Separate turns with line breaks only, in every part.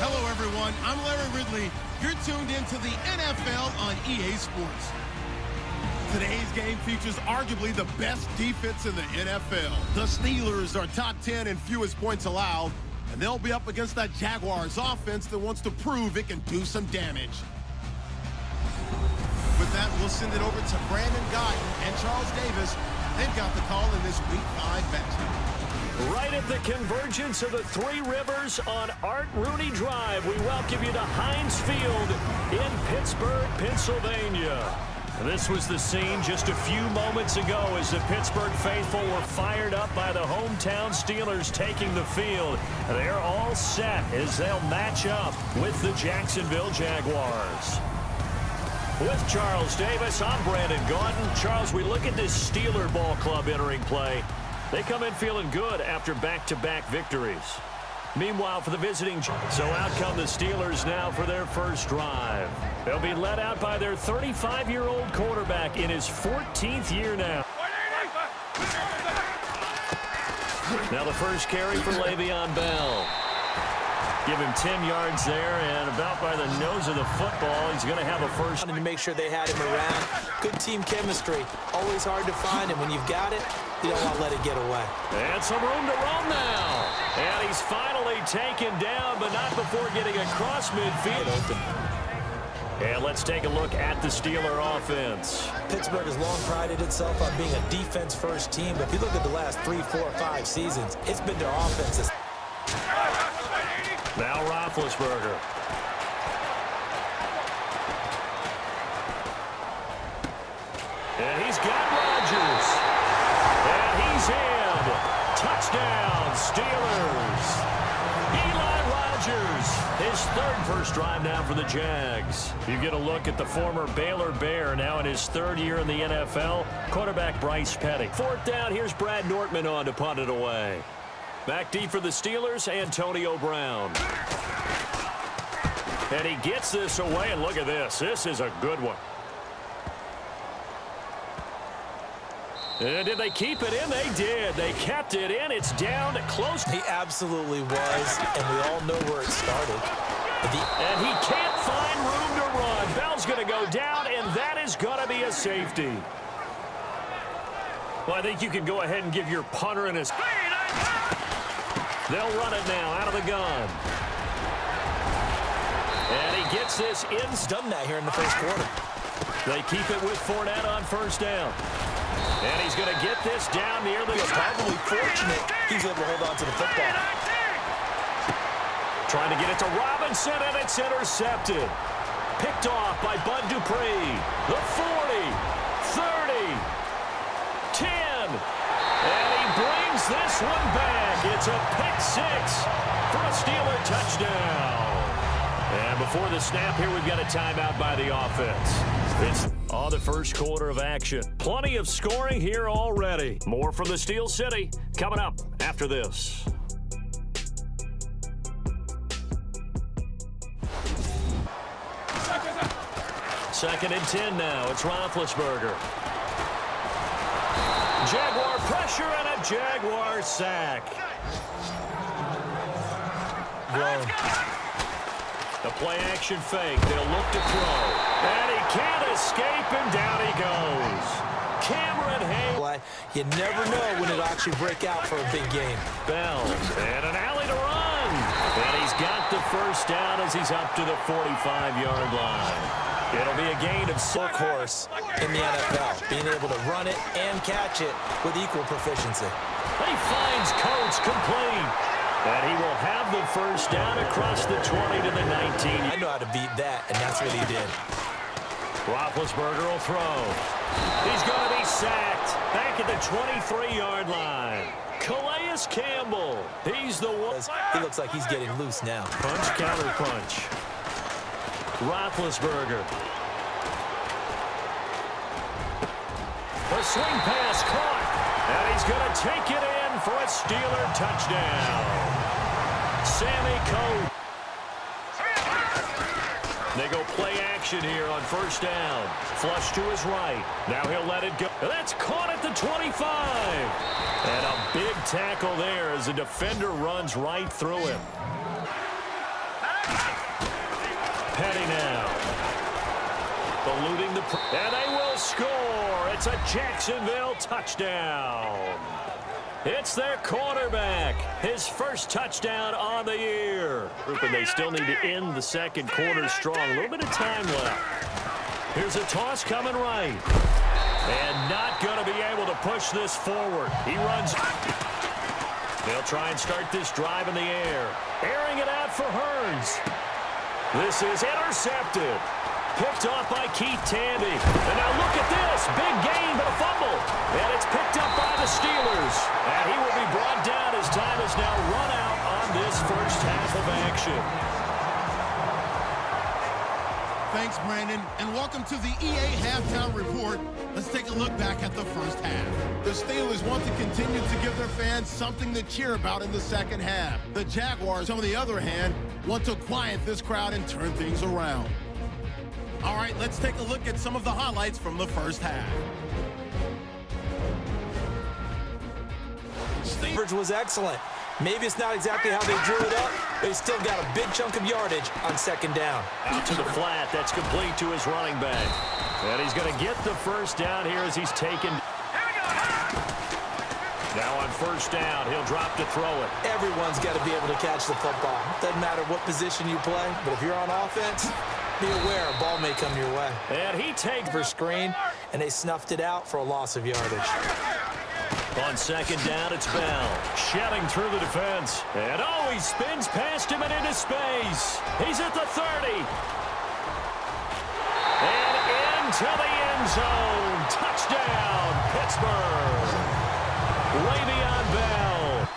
Hello, everyone. I'm Larry Ridley. You're tuned into the NFL on EA Sports. Today's game features arguably the best defense in the NFL. The Steelers are top 10 in fewest points allowed, and they'll be up against that Jaguars offense that wants to prove it can do some damage. With that, we'll send it over to Brandon Guyton and Charles Davis. They've got the call in this Week 5 matchup.
Right at the convergence of the Three Rivers on Art Rooney Drive, we welcome you to Heinz Field in Pittsburgh, Pennsylvania. This was the scene just a few moments ago as the Pittsburgh faithful were fired up by the hometown Steelers taking the field. They're all set as they'll match up with the Jacksonville Jaguars. With Charles Davis, I'm Brandon Guyton. Charles, we look at this Steeler ball club entering play. They come in feeling good after back-to-back victories. Meanwhile, for the visiting, so out come the Steelers now for their first drive. They'll be led out by their 35-year-old quarterback in his 14th year now. Now the first carry for Le'Veon Bell. Give him 10 yards there, and about by the nose of the football, he's going to have a first.
To make sure they had him around. Good team chemistry. Always hard to find, and when you've got it, you don't want to let it get away.
And some room to roam now. And he's finally taken down, but not before getting across midfield. And let's take a look at the Steeler offense.
Pittsburgh has long prided itself on being a defense-first team, but if you look at the last 3, 4, 5 seasons, it's been their offenses.
Now Roethlisberger. And he's got Rodgers. And he's in. Touchdown, Steelers. Eli Rodgers, his third first drive now for the Jags. You get a look at the former Baylor Bear, now in his third year in the NFL, quarterback Bryce Petty. Fourth down, here's Brad Nortman on to punt it away. Back deep for the Steelers, Antonio Brown. And he gets this away, and look at this. This is a good one. And did they keep it in? They did. They kept it in. It's down close.
He absolutely was, and we all know where it started.
And he can't find room to run. Bell's going to go down, and that is going to be a safety. Well, I think you can go ahead and give your punter and his... They'll run it now out of the gun. And he gets this in.
He's done that here in the first quarter.
They keep it with Fournette on first down. And he's going to get this down near the...
Probably fortunate he's able to hold on to the football.
Trying to get it to Robinson, and it's intercepted. Picked off by Bud Dupree. The 40, 30, 10. And he brings this one back. It's a pick six for a Steeler touchdown. And before the snap here, we've got a timeout by the offense. It's on the first quarter of action. Plenty of scoring here already. More from the Steel City coming up after this. Second and 10 now. It's Roethlisberger. Jaguar pressure and a Jaguar sack.
Grown.
The play-action fake. They'll look to throw. And he can't escape, and down he goes. Cameron Hay.
You never know when it'll actually break out for a big game.
Bell. And an alley to run. And he's got the first down as he's up to the 45-yard line. It'll be a gain of
workhorse in the NFL, being able to run it and catch it with equal proficiency.
He finds Coates complete. And he will have the first down across the 20 to the 19.
I know how to beat that, and that's what he did.
Roethlisberger will throw. He's going to be sacked back at the 23-yard line. Calais Campbell. He's the one.
He looks like he's getting loose now.
Punch, counter punch. Roethlisberger. The swing pass caught. And he's going to take it in for a Steeler touchdown. Sammy Coates. They go play action here on first down. Flush to his right. Now he'll let it go. That's caught at the 25. And a big tackle there as the defender runs right through him. Petty now. Eluding the... And they will score. It's a Jacksonville touchdown. It's their quarterback. His first touchdown on the year. And they still need to end the second quarter strong. A little bit of time left. Here's a toss coming right. And not going to be able to push this forward. He runs. They'll try and start this drive in the air. Airing it out for Hearns. This is intercepted. Picked off by Keith Tandy. And now look at this. Big gain, but a fumble. And it's picked up by the Steelers. And he will be brought down as time is now run out on this first half of action.
Thanks, Brandon, and welcome to the EA Halftime Report. Let's take a look back at the first half. The Steelers want to continue to give their fans something to cheer about in the second half. The Jaguars, on the other hand, want to quiet this crowd and turn things around. All right, let's take a look at some of the highlights from the first half.
Coverage was excellent. Maybe it's not exactly how they drew it up, but he still got a big chunk of yardage on second down.
Out to the flat. That's complete to his running back. And he's going to get the first down here as he's taken. Now on first down, he'll drop to throw it.
Everyone's got to be able to catch the football. Doesn't matter what position you play, but if you're on offense, be aware a ball may come your way.
And he takes
for screen, and they snuffed it out for a loss of yardage.
On second down, it's Bell. Shelling through the defense. And he spins past him and into space. He's at the 30. And into the end zone. Touchdown, Pittsburgh. Le'Veon Bell.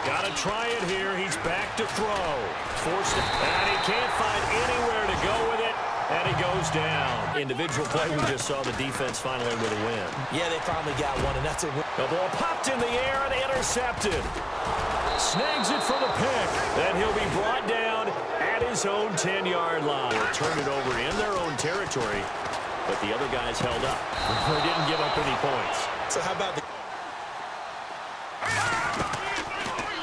Got to try it here. He's back to throw. Forced it. And he can't find anywhere to go with it. And he goes down. Individual play, we just saw the defense finally with a win.
Yeah, they finally got one, and that's a win.
The ball popped in the air and intercepted. Snags it for the pick. And he'll be brought down at his own 10-yard line. They'll turn it over in their own territory, but the other guys held up. They didn't give up any points.
So how about the...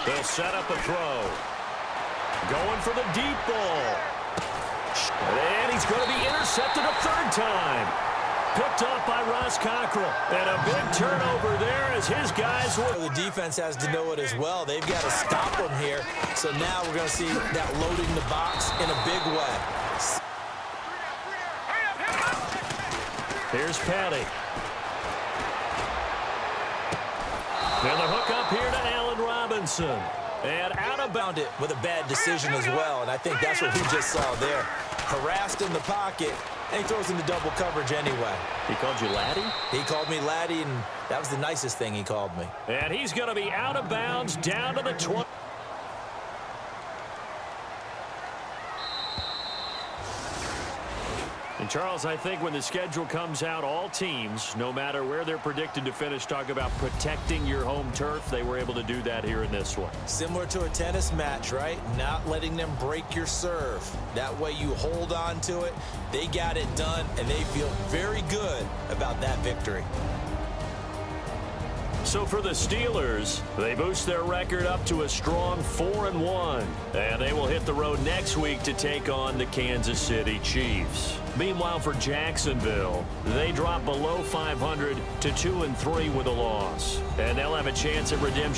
They'll set up a throw. Going for the deep ball. And he's going to be intercepted a third time. Picked off by Ross Cockrell. And a big turnover there as his guys were.
The defense has to know it as well. They've got to stop him here. So now we're going to see that loading the box in a big way.
Here's Petty. And the hook up here to Allen Robinson. And out of bounds
it with a bad decision as well, and I think that's what we just saw there. Harassed in the pocket, and he throws into double coverage anyway.
He called you Laddie?
He called me Laddie, and that was the nicest thing he called me.
And he's going to be out of bounds down to the 20. And Charles, I think when the schedule comes out, all teams, no matter where they're predicted to finish, talk about protecting your home turf. They were able to do that here in this one.
Similar to a tennis match, right? Not letting them break your serve. That way you hold on to it. They got it done, and they feel very good about that victory.
So for the Steelers, they boost their record up to a strong 4-1. And they will hit the road next week to take on the Kansas City Chiefs. Meanwhile, for Jacksonville, they drop below 500 to 2-3 with a loss. And they'll have a chance at redemption.